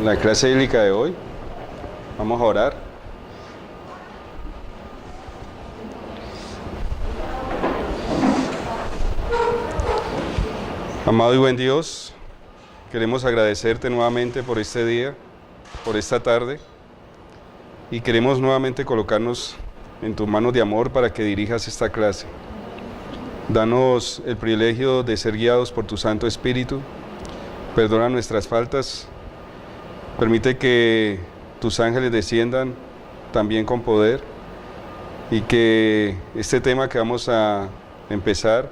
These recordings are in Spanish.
la clase bíblica de hoy. Vamos a orar. Amado y buen Dios, queremos agradecerte nuevamente por este día, por esta tarde, y queremos nuevamente colocarnos en tus manos de amor para que dirijas esta clase. Danos el privilegio de ser guiados por tu Santo Espíritu. Perdona nuestras faltas. Permite que tus ángeles desciendan también con poder y que este tema que vamos a empezar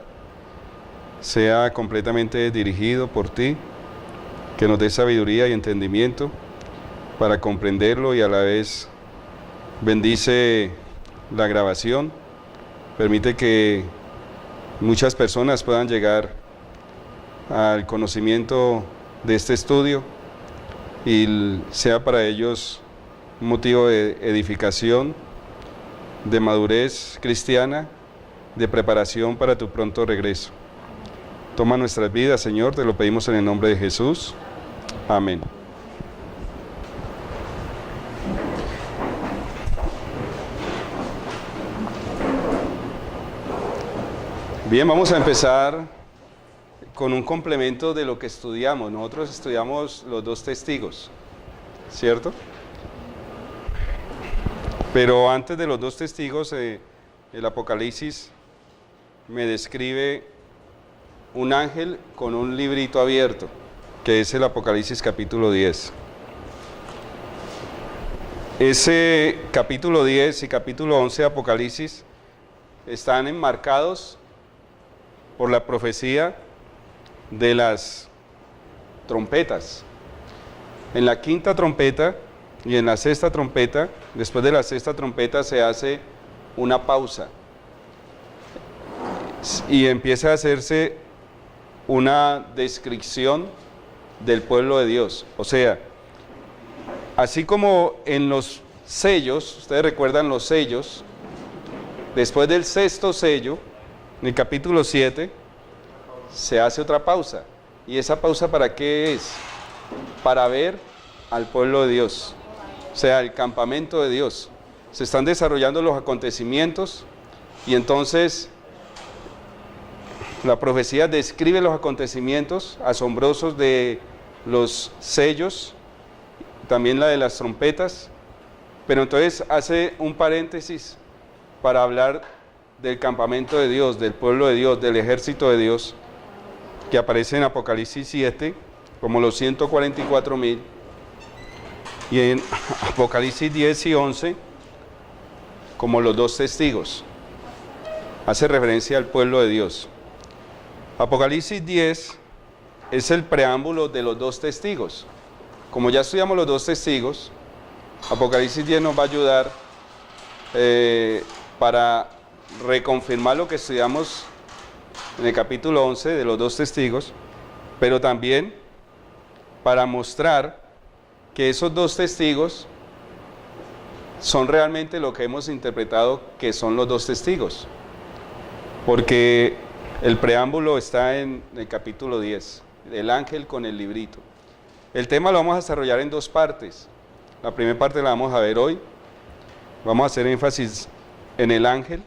sea completamente dirigido por ti, que nos dé sabiduría y entendimiento para comprenderlo, y a la vez bendice la grabación. Permite que muchas personas puedan llegar al conocimiento de este estudio y sea para ellos un motivo de edificación, de madurez cristiana, de preparación para tu pronto regreso. Toma nuestras vidas, Señor, te lo pedimos en el nombre de Jesús. Amén. Bien, vamos a empezar con un complemento de lo que estudiamos. Nosotros estudiamos los dos testigos, ¿cierto? Pero antes de los dos testigos, el Apocalipsis me describe un ángel con un librito abierto, que es el Apocalipsis capítulo 10. Ese capítulo 10 y capítulo 11 de Apocalipsis están enmarcados por la profecía de las trompetas. En la quinta trompeta y en la sexta trompeta, después de la sexta trompeta se hace una pausa y empieza a hacerse una descripción del pueblo de Dios. O sea, así como en los sellos, ustedes recuerdan los sellos, después del sexto sello, en el capítulo 7, se hace otra pausa. ¿Y esa pausa para qué es? Para ver al pueblo de Dios, o sea, el campamento de Dios. Se están desarrollando los acontecimientos y entonces la profecía describe los acontecimientos asombrosos de los sellos, también la de las trompetas, pero entonces hace un paréntesis para hablar del campamento de Dios, del pueblo de Dios, del ejército de Dios, que aparece en Apocalipsis 7 como los 144,000, y en Apocalipsis 10 y 11 como los dos testigos. Hace referencia al pueblo de Dios. Apocalipsis 10 es el preámbulo de los dos testigos. Como ya estudiamos los dos testigos, Apocalipsis 10 nos va a ayudar para reconfirmar lo que estudiamos en el capítulo 11 de los dos testigos, pero también para mostrar que esos dos testigos son realmente lo que hemos interpretado que son los dos testigos, porque el preámbulo está en el capítulo 10, el ángel con el librito. El tema lo vamos a desarrollar en dos partes. La primera parte la vamos a ver hoy. Vamos a hacer énfasis en el ángel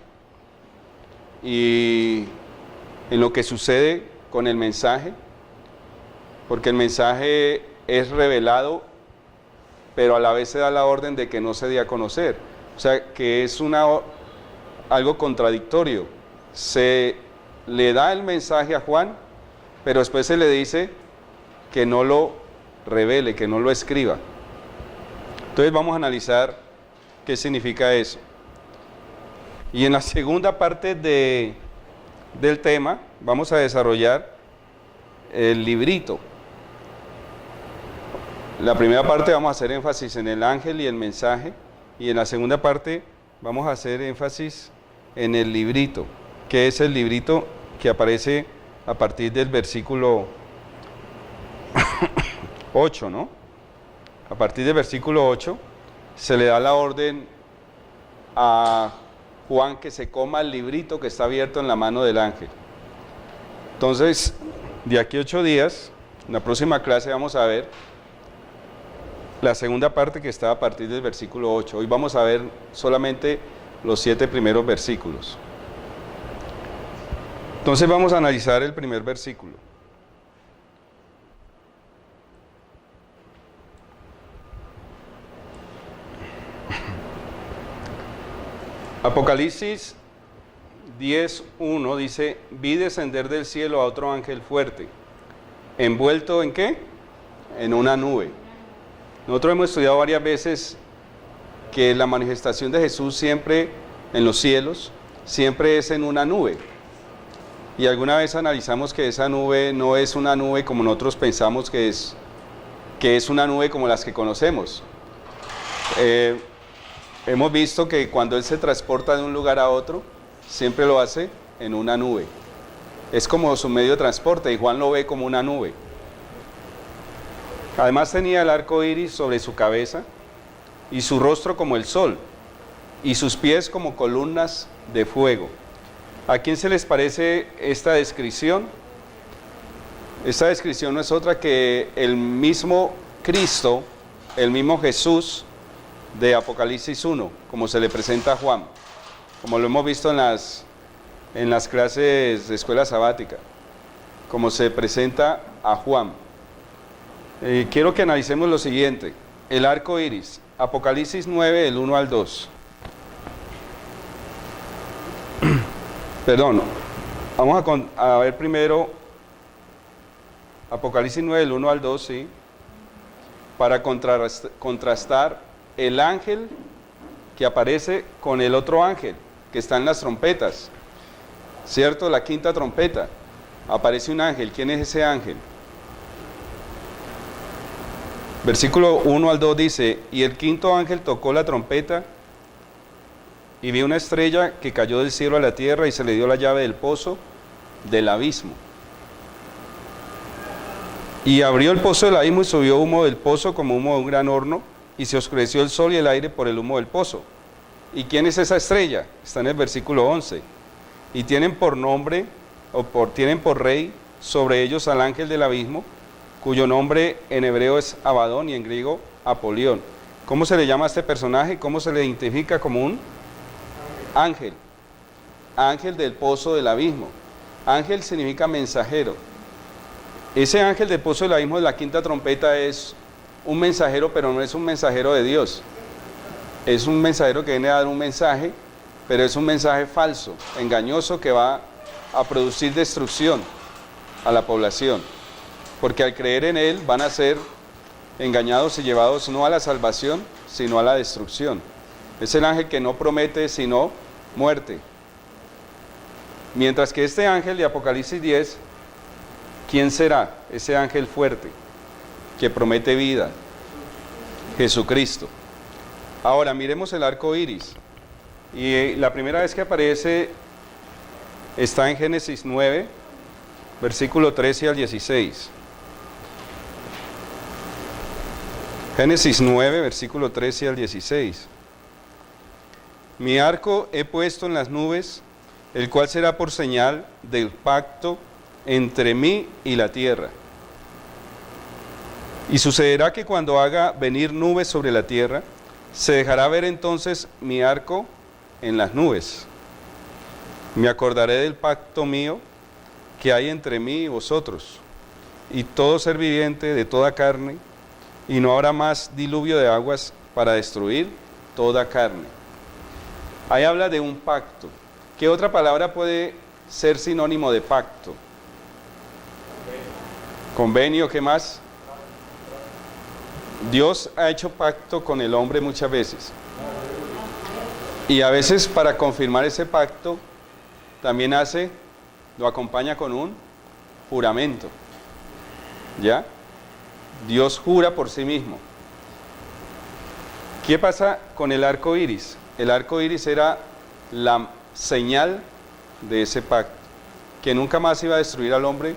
y en lo que sucede con el mensaje, porque el mensaje es revelado, pero a la vez se da la orden de que no se dé a conocer. O sea, que es algo contradictorio. Se le da el mensaje a Juan, pero después se le dice que no lo revele, que no lo escriba. Entonces vamos a analizar qué significa eso. Y en la segunda parte del tema vamos a desarrollar el librito. La primera parte vamos a hacer énfasis en el ángel y el mensaje, y en la segunda parte vamos a hacer énfasis en el librito, que es el librito que aparece a partir del versículo 8, ¿no? A partir del versículo 8 se le da la orden a Juan que se coma el librito que está abierto en la mano del ángel. Entonces, de aquí a 8 días, en la próxima clase vamos a ver la segunda parte que está a partir del versículo 8. Hoy vamos a ver solamente los 7 primeros versículos. Entonces vamos a analizar el primer versículo. Apocalipsis 10:1 dice: vi descender del cielo a otro ángel fuerte, envuelto ¿en qué? En una nube. Nosotros hemos estudiado varias veces que la manifestación de Jesús siempre en los cielos, siempre es en una nube. Y alguna vez analizamos que esa nube no es una nube como nosotros pensamos que es una nube como las que conocemos. Hemos visto que cuando Él se transporta de un lugar a otro, siempre lo hace en una nube. Es como su medio de transporte, y Juan lo ve como una nube. Además tenía el arco iris sobre su cabeza, y su rostro como el sol, y sus pies como columnas de fuego. ¿A quién se les parece esta descripción? Esta descripción no es otra que el mismo Cristo, el mismo Jesús de Apocalipsis 1, como se le presenta a Juan, como lo hemos visto en las clases de escuela sabática, como se presenta a Juan. Quiero que analicemos lo siguiente: el arco iris, Apocalipsis 9, del 1 al 2. Perdón, vamos a ver primero Apocalipsis 9, del 1 al 2, ¿sí? Para contrastar el ángel que aparece con el otro ángel que está en las trompetas, ¿cierto? La quinta trompeta, aparece un ángel. ¿Quién es ese ángel? Versículo 1 al 2 dice: y el quinto ángel tocó la trompeta, y vi una estrella que cayó del cielo a la tierra, y se le dio la llave del pozo del abismo. Y abrió el pozo del abismo, y subió humo del pozo como humo de un gran horno, y se oscureció el sol y el aire por el humo del pozo. ¿Y quién es esa estrella? Está en el versículo 11. Y tienen por nombre, tienen por rey sobre ellos al ángel del abismo, cuyo nombre en hebreo es Abadón y en griego Apolión. ¿Cómo se le llama a este personaje? ¿Cómo se le identifica como un ángel? Ángel del pozo del abismo. Ángel significa mensajero. Ese ángel del pozo del abismo de la quinta trompeta es un mensajero, pero no es un mensajero de Dios. Es un mensajero que viene a dar un mensaje, pero es un mensaje falso, engañoso, que va a producir destrucción a la población. Porque al creer en él van a ser engañados y llevados no a la salvación, sino a la destrucción. Es el ángel que no promete sino muerte. Mientras que este ángel de Apocalipsis 10, ¿quién será? Ese ángel fuerte que promete vida, Jesucristo. Ahora miremos el arco iris. Y la primera vez que aparece está en Génesis 9, versículo 13 al 16. Génesis 9, versículo 13 al 16. Mi arco he puesto en las nubes, el cual será por señal del pacto entre mí y la tierra. Y sucederá que cuando haga venir nubes sobre la tierra, se dejará ver entonces mi arco en las nubes. Me acordaré del pacto mío que hay entre mí y vosotros, y todo ser viviente de toda carne, y no habrá más diluvio de aguas para destruir toda carne. Ahí habla de un pacto. ¿Qué otra palabra puede ser sinónimo de pacto? Convenio, ¿qué más? Dios ha hecho pacto con el hombre muchas veces. Y a veces para confirmar ese pacto, también lo acompaña con un juramento. ¿Ya? Dios jura por sí mismo. ¿Qué pasa con el arco iris? El arco iris era la señal de ese pacto, que nunca más iba a destruir al hombre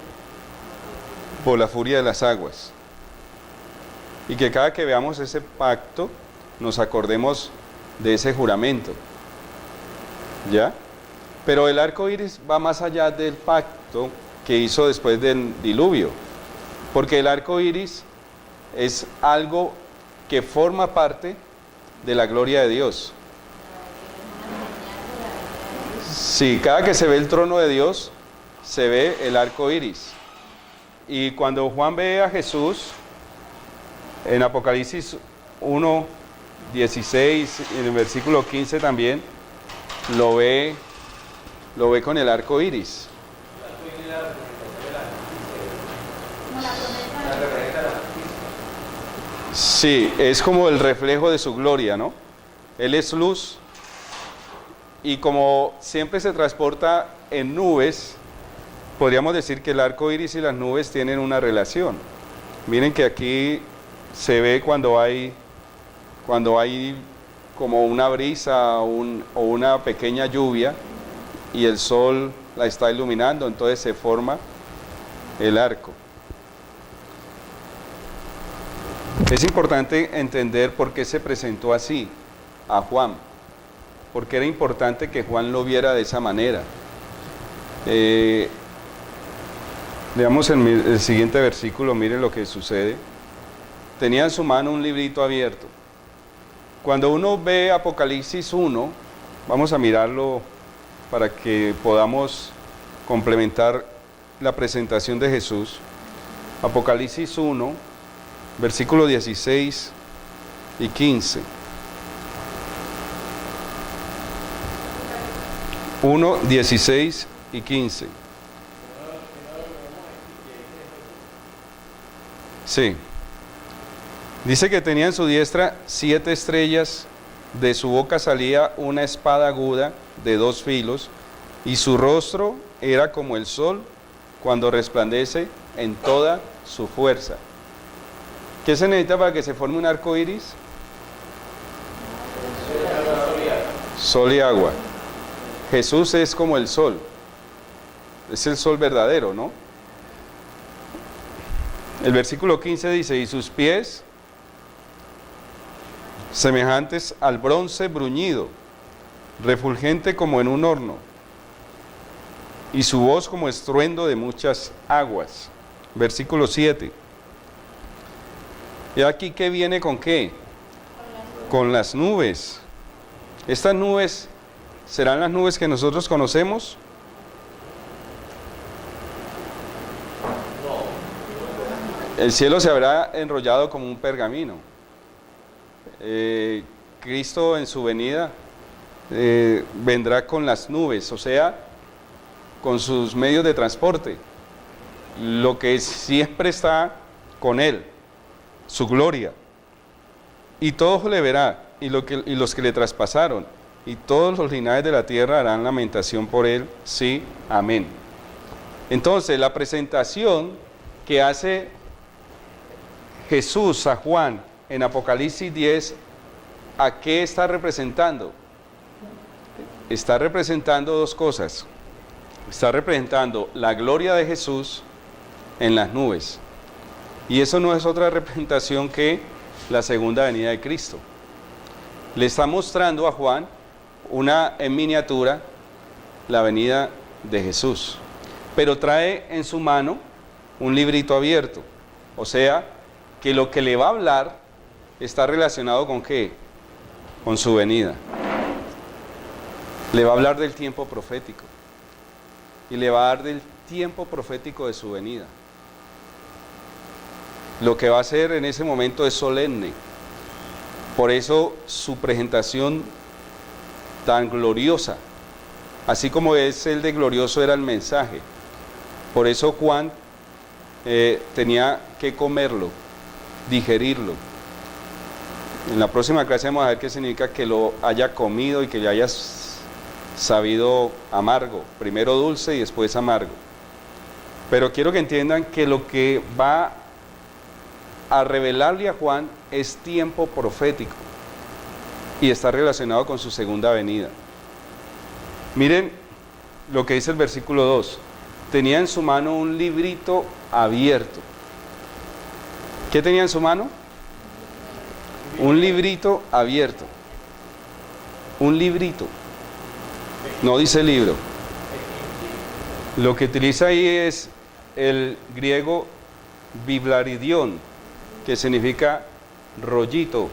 por la furia de las aguas. Y que cada que veamos ese pacto, nos acordemos de ese juramento. ¿Ya? Pero el arco iris va más allá del pacto que hizo después del diluvio. Porque el arco iris es algo que forma parte de la gloria de Dios. Sí, cada que se ve el trono de Dios, se ve el arco iris. Y cuando Juan ve a Jesús, en Apocalipsis 1, 16, en el versículo 15 también, lo ve con el arco iris. Sí, es como el reflejo de su gloria, ¿no? Él es luz y como siempre se transporta en nubes, podríamos decir que el arco iris y las nubes tienen una relación. Miren que aquí se ve cuando hay como una brisa o una pequeña lluvia y el sol la está iluminando, entonces se forma el arco. Es importante entender por qué se presentó así a Juan, porque era importante que Juan lo viera de esa manera. Veamos el siguiente versículo, miren lo que sucede. Tenía en su mano un librito abierto. Cuando uno ve Apocalipsis 1, vamos a mirarlo para que podamos complementar la presentación de Jesús. Apocalipsis 1, versículos 16 y 15. 1, 16 y 15. Sí. Dice que tenía en su diestra 7 estrellas, de su boca salía una espada aguda de 2 filos, y su rostro era como el sol cuando resplandece en toda su fuerza. ¿Qué se necesita para que se forme un arco iris? Sol y agua. Jesús es como el sol, es el sol verdadero, ¿no? El versículo 15 dice, y sus pies semejantes al bronce bruñido, refulgente como en un horno, y su voz como estruendo de muchas aguas. Versículo 7. ¿Y aquí qué viene con qué? Con las nubes. Estas nubes, ¿serán las nubes que nosotros conocemos? El cielo se habrá enrollado como un pergamino. Cristo en su venida vendrá con las nubes, o sea, con sus medios de transporte, lo que siempre está con él, su gloria, y todos le verá, y los que le traspasaron, y todos los linajes de la tierra harán lamentación por él, sí, amén. Entonces, la presentación que hace Jesús a Juan en Apocalipsis 10, ¿a qué está representando? Está representando dos cosas. Está representando la gloria de Jesús en las nubes. Y eso no es otra representación que la segunda venida de Cristo. Le está mostrando a Juan en miniatura la venida de Jesús. Pero trae en su mano un librito abierto. O sea, que lo que le va a hablar está relacionado con ¿qué? Con su venida. Le va a hablar del tiempo profético. Y le va a dar del tiempo profético de su venida. Lo que va a hacer en ese momento es solemne. Por eso su presentación tan gloriosa, así como es el de glorioso era el mensaje. Por eso Juan tenía que comerlo, digerirlo. En la próxima clase vamos a ver qué significa que lo haya comido y que le haya sabido amargo, primero dulce y después amargo. Pero quiero que entiendan que lo que va a revelarle a Juan es tiempo profético y está relacionado con su segunda venida. Miren lo que dice el versículo 2. Tenía en su mano un librito abierto. ¿Qué tenía en su mano? Un librito abierto. Un librito. No dice libro. Lo que utiliza ahí es el griego biblaridión, que significa rollito.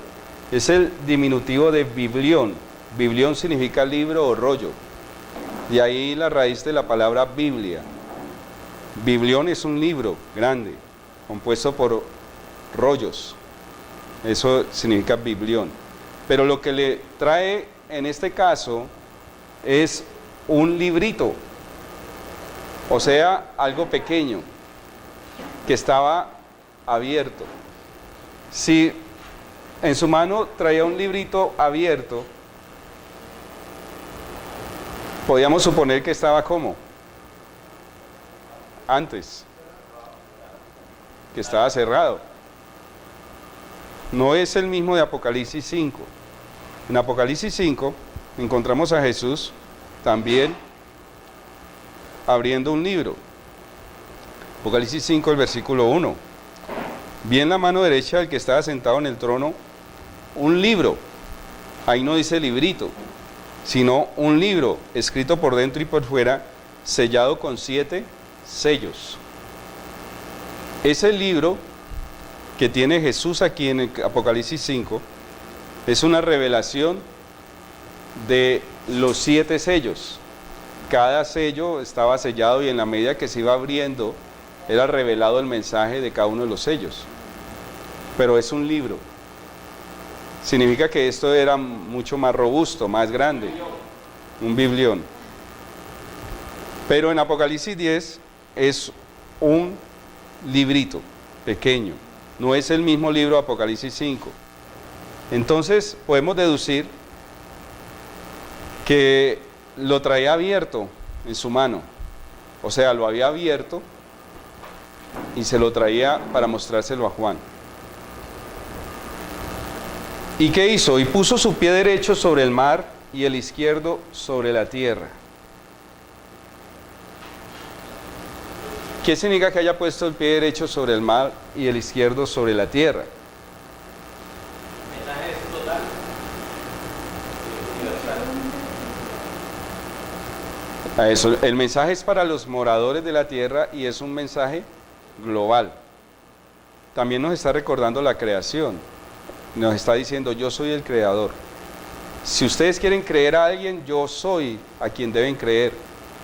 Es el diminutivo de biblión. Biblión significa libro o rollo. De ahí la raíz de la palabra Biblia. Biblión es un libro grande, compuesto por rollos. Eso significa biblión. Pero lo que le trae en este caso es un librito, o sea, algo pequeño, que estaba abierto. Si en su mano traía un librito abierto, podíamos suponer que estaba como antes, que estaba cerrado. No es el mismo de Apocalipsis 5. En Apocalipsis 5 encontramos a Jesús también abriendo un libro. Apocalipsis 5, el versículo 1. Vi en la mano derecha del que estaba sentado en el trono un libro. Ahí no dice librito, sino un libro escrito por dentro y por fuera, sellado con 7 sellos. Ese libro que tiene Jesús aquí en el Apocalipsis 5 es una revelación de los 7 sellos. Cada sello estaba sellado y en la medida que se iba abriendo era revelado el mensaje de cada uno de los sellos. Pero es un libro. Significa que esto era mucho más robusto, más grande, un biblión. Pero en Apocalipsis 10 es un librito pequeño, no es el mismo libro de Apocalipsis 5. Entonces podemos deducir que lo traía abierto en su mano, o sea, lo había abierto y se lo traía para mostrárselo a Juan. ¿Y qué hizo? Y puso su pie derecho sobre el mar y el izquierdo sobre la tierra. ¿Qué significa que haya puesto el pie derecho sobre el mar y el izquierdo sobre la tierra? El mensaje es total. A eso, el mensaje es para los moradores de la tierra y es un mensaje global. También nos está recordando la creación. Nos está diciendo, yo soy el creador. Si ustedes quieren creer a alguien, yo soy a quien deben creer.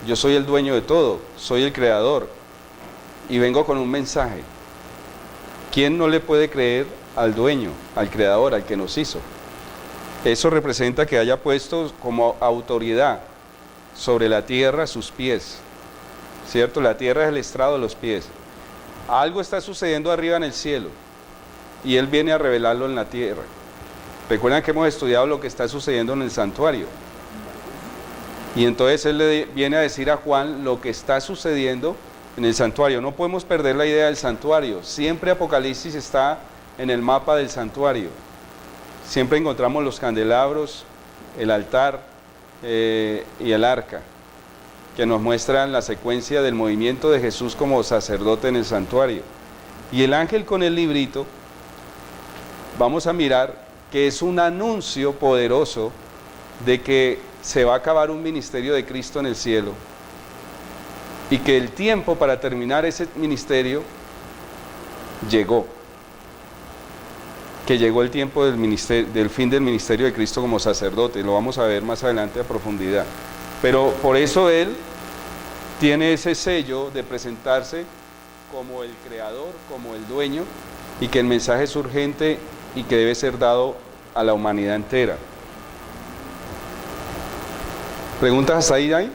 Yo soy el dueño de todo, soy el creador. Y vengo con un mensaje. ¿Quién no le puede creer al dueño, al creador, al que nos hizo? Eso representa que haya puesto como autoridad sobre la tierra sus pies. ¿Cierto? La tierra es el estrado de los pies. Algo está sucediendo arriba en el cielo. Y Él viene a revelarlo en la tierra. Recuerdan que hemos estudiado lo que está sucediendo en el santuario. Y entonces Él le viene a decir a Juan lo que está sucediendo en el santuario. No podemos perder la idea del santuario. Siempre Apocalipsis está en el mapa del santuario. Siempre encontramos los candelabros, el altar y el arca, que nos muestran la secuencia del movimiento de Jesús como sacerdote en el santuario. Y el ángel con el librito, vamos a mirar que es un anuncio poderoso de que se va a acabar un ministerio de Cristo en el cielo y que el tiempo para terminar ese ministerio llegó, que llegó el tiempo del fin del ministerio de Cristo como sacerdote. Lo vamos a ver más adelante a profundidad, pero por eso Él tiene ese sello de presentarse como el creador, como el dueño, y que el mensaje es urgente y que debe ser dado a la humanidad entera. ¿Preguntas hasta ahí?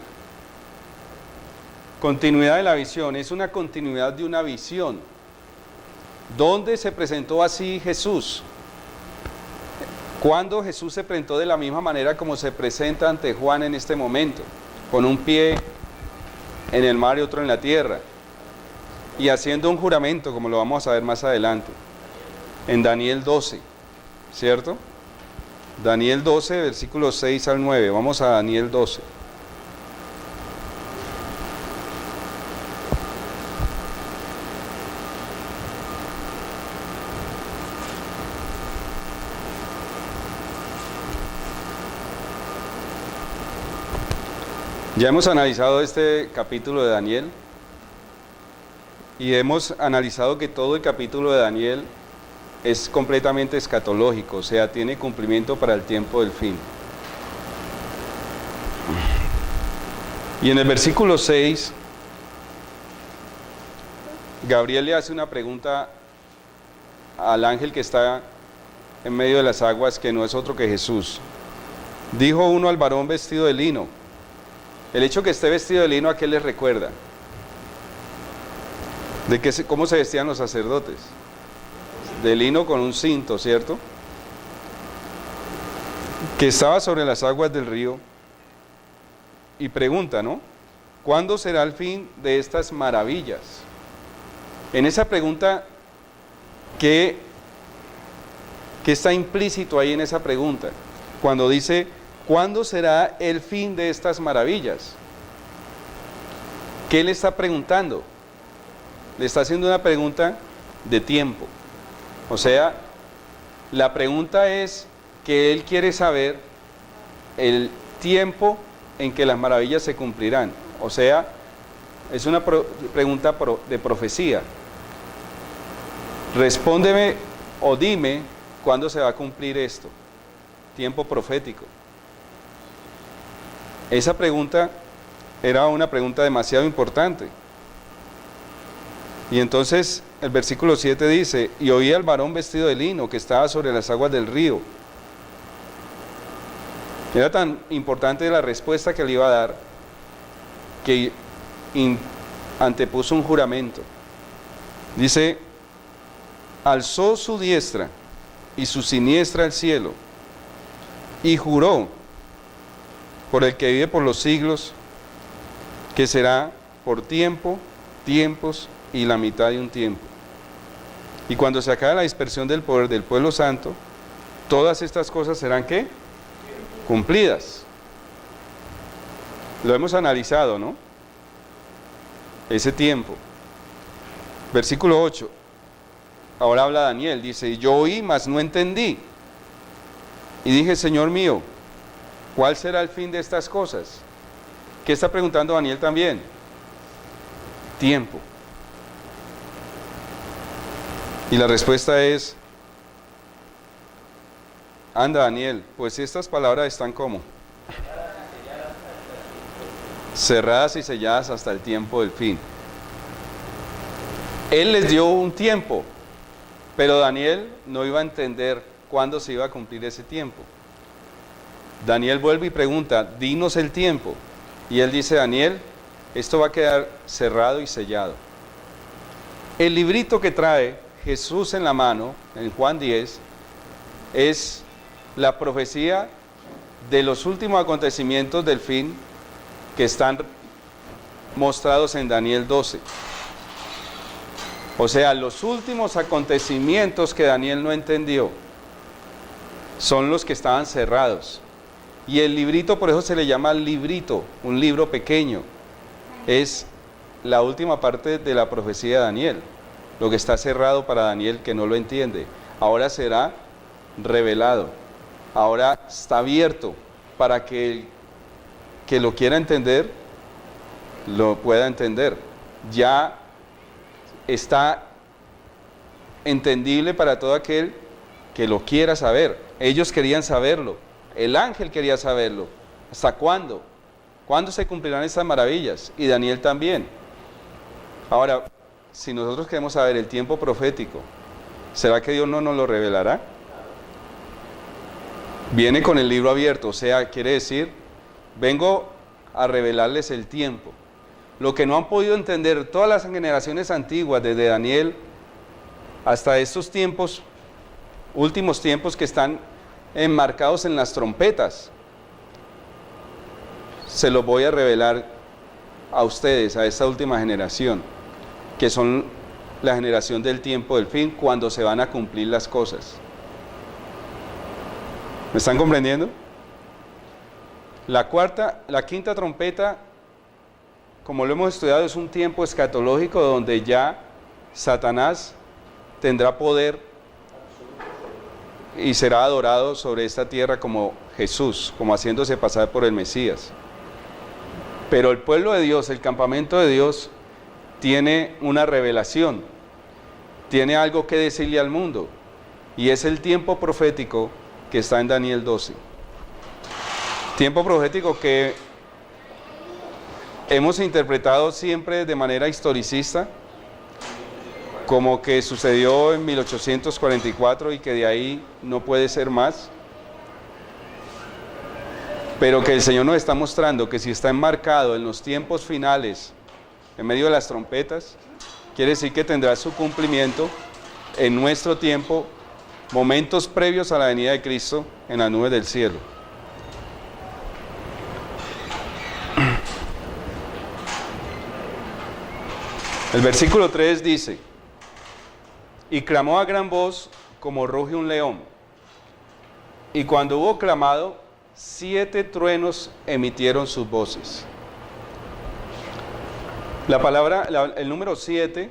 Continuidad de la visión, es una continuidad de una visión. ¿Dónde se presentó así Jesús? ¿Cuándo Jesús se presentó de la misma manera como se presenta ante Juan en este momento? Con un pie en el mar y otro en la tierra. Y haciendo un juramento, como lo vamos a ver más adelante. En Daniel 12, ¿cierto? Daniel 12, versículos 6 al 9. Vamos a Daniel 12. Ya hemos analizado este capítulo de Daniel y hemos analizado que todo el capítulo de Daniel es completamente escatológico, o sea, tiene cumplimiento para el tiempo del fin. Y en el versículo 6, Gabriel le hace una pregunta al ángel que está en medio de las aguas, que no es otro que Jesús. Dijo uno al varón vestido de lino. El hecho que esté vestido de lino, ¿a qué les recuerda? De que cómo se vestían los sacerdotes. De lino con un cinto, ¿cierto? Que estaba sobre las aguas del río y pregunta, ¿no? ¿Cuándo será el fin de estas maravillas? En esa pregunta, ¿qué está implícito ahí en esa pregunta? Cuando dice, ¿cuándo será el fin de estas maravillas? ¿Qué le está preguntando? Le está haciendo una pregunta de tiempo. O sea, la pregunta es que él quiere saber el tiempo en que las maravillas se cumplirán. O sea, es una pregunta de profecía. Respóndeme o dime cuándo se va a cumplir esto. Tiempo profético. Esa pregunta era una pregunta demasiado importante. Y entonces el versículo 7 dice, y oí al varón vestido de lino que estaba sobre las aguas del río. Era tan importante la respuesta que le iba a dar, que antepuso un juramento. Dice, alzó su diestra y su siniestra al cielo, y juró por el que vive por los siglos, que será por tiempo, tiempos y la mitad de un tiempo. Y cuando se acabe la dispersión del poder del pueblo santo, todas estas cosas serán ¿qué? Cumplidas. Lo hemos analizado, ¿no? Ese tiempo. Versículo 8. Ahora habla Daniel, dice, yo oí, mas no entendí. Y dije, Señor mío, ¿cuál será el fin de estas cosas? ¿Qué está preguntando Daniel también? Tiempo. Y la respuesta es, anda Daniel, pues estas palabras están como cerradas y selladas hasta el tiempo del fin. Él les dio un tiempo, pero Daniel no iba a entender cuándo se iba a cumplir ese tiempo. Daniel vuelve y pregunta, dinos el tiempo. Y él dice, Daniel, esto va a quedar cerrado y sellado. El librito que trae Jesús en la mano, en Juan 10, es la profecía de los últimos acontecimientos del fin que están mostrados en Daniel 12. O sea, los últimos acontecimientos que Daniel no entendió son los que estaban cerrados. Y el librito, por eso se le llama librito, un libro pequeño. Es la última parte de la profecía de Daniel. Lo que está cerrado para Daniel, que no lo entiende, ahora será revelado. Ahora está abierto para que el que lo quiera entender, lo pueda entender. Ya está entendible para todo aquel que lo quiera saber. Ellos querían saberlo, el ángel quería saberlo. ¿Hasta cuándo? ¿Cuándo se cumplirán estas maravillas? Y Daniel también. Ahora, si nosotros queremos saber el tiempo profético, ¿será que Dios no nos lo revelará? Viene con el libro abierto, o sea, quiere decir, vengo a revelarles el tiempo. Lo que no han podido entender todas las generaciones antiguas, desde Daniel hasta estos tiempos, últimos tiempos que están enmarcados en las trompetas, se los voy a revelar a ustedes, a esta última generación, que son la generación del tiempo del fin, cuando se van a cumplir las cosas. ¿Me están comprendiendo? La quinta trompeta, como lo hemos estudiado, es un tiempo escatológico donde ya Satanás tendrá poder y será adorado sobre esta tierra como Jesús, como haciéndose pasar por el Mesías. Pero el pueblo de Dios, el campamento de Dios, tiene una revelación, tiene algo que decirle al mundo. y es el tiempo profético que está en Daniel 12. Tiempo profético que hemos interpretado siempre de manera historicista, como que sucedió en 1844 y que de ahí no puede ser más, pero que el Señor nos está mostrando que si está enmarcado en los tiempos finales, en medio de las trompetas, quiere decir que tendrá su cumplimiento en nuestro tiempo, momentos previos a la venida de Cristo en las nubes del cielo. El versículo 3 dice: y clamó a gran voz como ruge un león, y cuando hubo clamado, 7 truenos emitieron sus voces. La palabra, el número 7,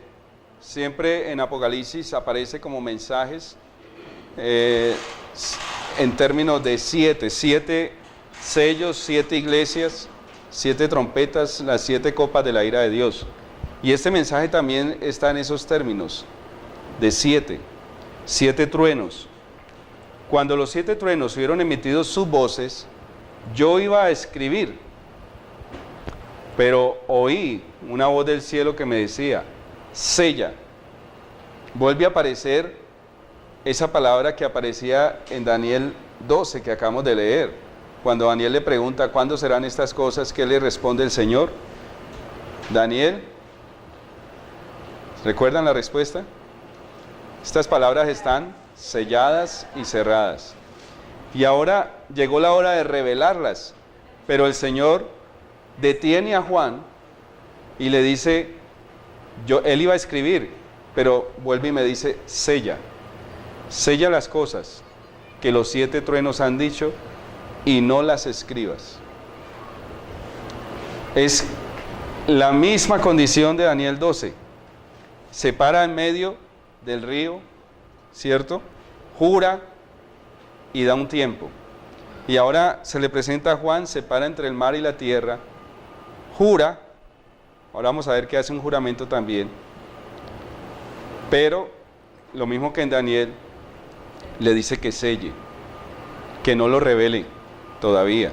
siempre en Apocalipsis aparece como mensajes en términos de 7 sellos, 7 iglesias, 7 trompetas, las 7 copas de la ira de Dios. Y este mensaje también está en esos términos de 7 truenos. Cuando los 7 truenos hubieron emitido sus voces, yo iba a escribir, pero oí una voz del cielo que me decía: sella. Vuelve a aparecer esa palabra que aparecía en Daniel 12 que acabamos de leer. Cuando Daniel le pregunta ¿cuándo serán estas cosas?, ¿qué le responde el Señor? Daniel, ¿recuerdan la respuesta? Estas palabras están selladas y cerradas. Y ahora llegó la hora de revelarlas, pero el Señor detiene a Juan y le dice, él iba a escribir, pero vuelve y me dice: sella las cosas que los 7 truenos han dicho y no las escribas. Es la misma condición de Daniel 12. Se para en medio del río, ¿cierto? Jura y da un tiempo. Y ahora se le presenta a Juan, se para entre el mar y la tierra, jura. Ahora vamos a ver que hace un juramento también. Pero, lo mismo que en Daniel, le dice que selle, que no lo revele todavía.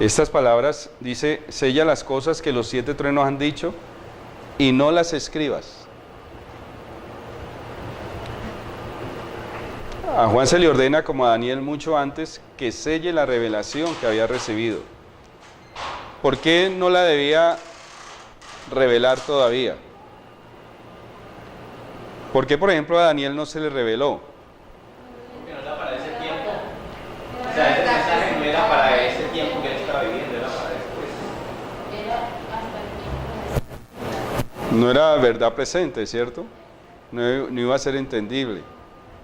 Estas palabras dice: sella las cosas que los 7 truenos han dicho y no las escribas. A Juan se le ordena, como a Daniel mucho antes, que selle la revelación que había recibido. ¿Por qué no la debía revelar todavía? ¿Por qué, por ejemplo, a Daniel no se le reveló? Porque no era para ese tiempo. O sea, ese mensaje no era para ese tiempo que él estaba viviendo, era para después. No era verdad presente, ¿cierto? No iba a ser entendible.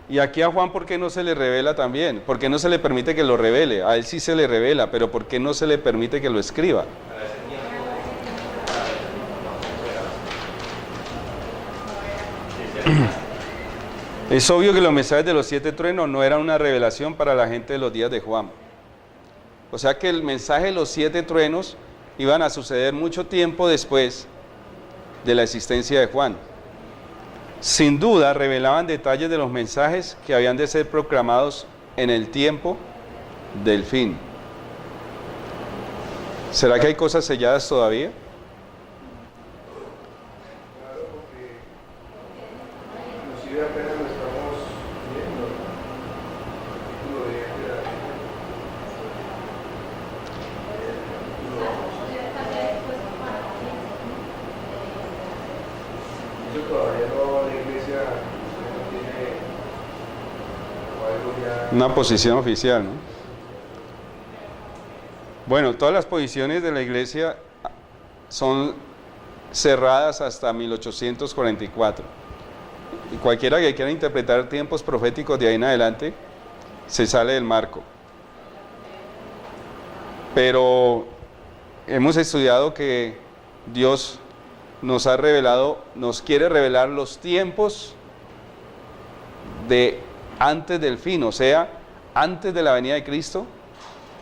Y aquí a Juan, ¿por qué no se le revela también? ¿Por qué no se le permite que lo revele? A él sí se le revela, pero ¿por qué no se le permite que lo escriba? Es obvio que los mensajes de los 7 truenos no eran una revelación para la gente de los días de Juan. O sea que el mensaje de los 7 truenos iban a suceder mucho tiempo después de la existencia de Juan. Sin duda revelaban detalles de los mensajes que habían de ser proclamados en el tiempo del fin. ¿Será que hay cosas selladas todavía? Claro, porque inclusive apenas lo estamos viendo, capítulo 10 de Daniel, eso todavía no, la iglesia no tiene algo ya. Una posición oficial, ¿no? Bueno, todas las posiciones de la iglesia son cerradas hasta 1844. Y cualquiera que quiera interpretar tiempos proféticos de ahí en adelante, se sale del marco. Pero hemos estudiado que Dios nos ha revelado, nos quiere revelar los tiempos de antes del fin, o sea, antes de la venida de Cristo.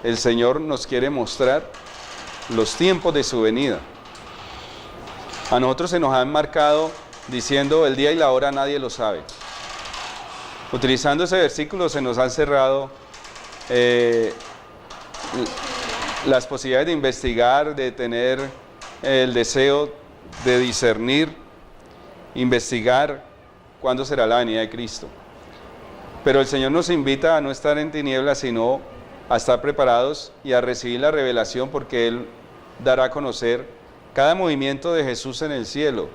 El Señor nos quiere mostrar los tiempos de su venida. A nosotros se nos han marcado diciendo: el día y la hora nadie lo sabe. Utilizando ese versículo se nos han cerrado las posibilidades de investigar, de tener el deseo de discernir, investigar cuándo será la venida de Cristo. Pero el Señor nos invita a no estar en tinieblas, sino a estar preparados y a recibir la revelación, porque Él dará a conocer cada movimiento de Jesús en el cielo.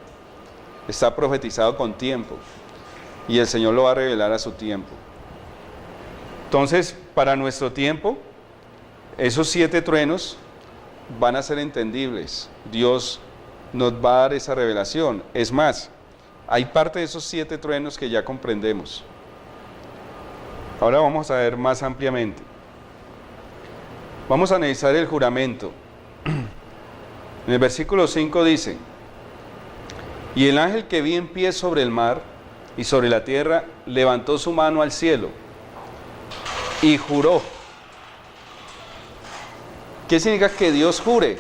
Está profetizado con tiempo y el Señor lo va a revelar a su tiempo. Entonces, para nuestro tiempo, esos 7 truenos van a ser entendibles. Dios nos va a dar esa revelación. Es más, hay parte de esos 7 truenos que ya comprendemos. Ahora vamos a ver más ampliamente. Vamos a analizar el juramento. En el versículo 5 dice: y el ángel que vi en pie sobre el mar y sobre la tierra levantó su mano al cielo y juró. ¿Qué significa que Dios jure?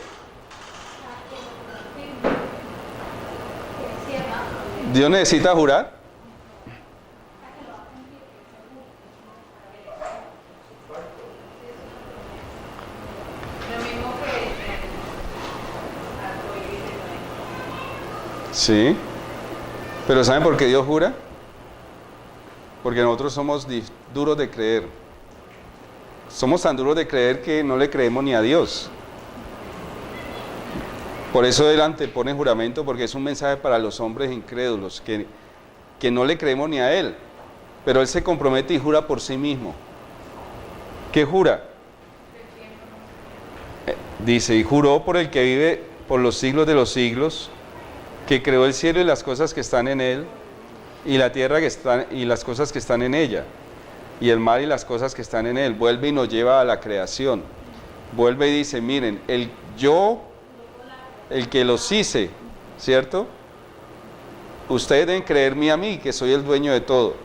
¿Dios necesita jurar? Sí, pero ¿saben por qué Dios jura? Porque nosotros somos duros de creer. Somos tan duros de creer que no le creemos ni a Dios. Por eso Él antepone juramento, porque es un mensaje para los hombres incrédulos, que no le creemos ni a Él. Pero Él se compromete y jura por sí mismo. ¿Qué jura? Dice, y juró por el que vive por los siglos de los siglos, que creó el cielo y las cosas que están en él, y la tierra y las cosas que están en ella, y el mar y las cosas que están en él. Vuelve y nos lleva a la creación. Vuelve y dice, miren, el que los hice, ¿cierto? Ustedes deben creerme a mí, que soy el dueño de todo.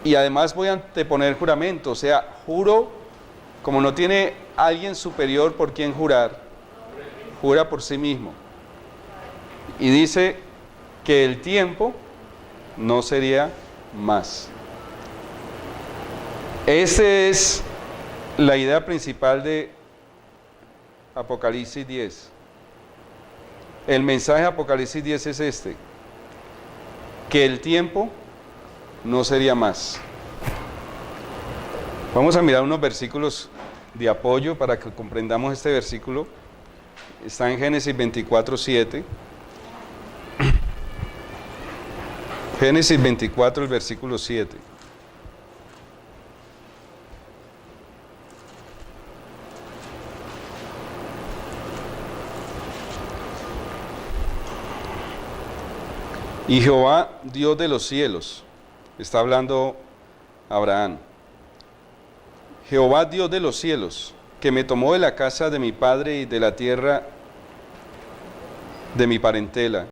Y además voy a anteponer juramento, o sea, juro, como no tiene alguien superior por quien jurar, jura por sí mismo. Y dice que el tiempo no sería más. Esa es la idea principal de Apocalipsis 10. El mensaje de Apocalipsis 10 es este: que el tiempo no sería más. Vamos a mirar unos versículos de apoyo para que comprendamos este versículo. Está en Génesis 24:7. Génesis 24, el versículo 7. Y Jehová, Dios de los cielos, está hablando Abraham. Jehová, Dios de los cielos, que me tomó de la casa de mi padre y de la tierra de mi parentela,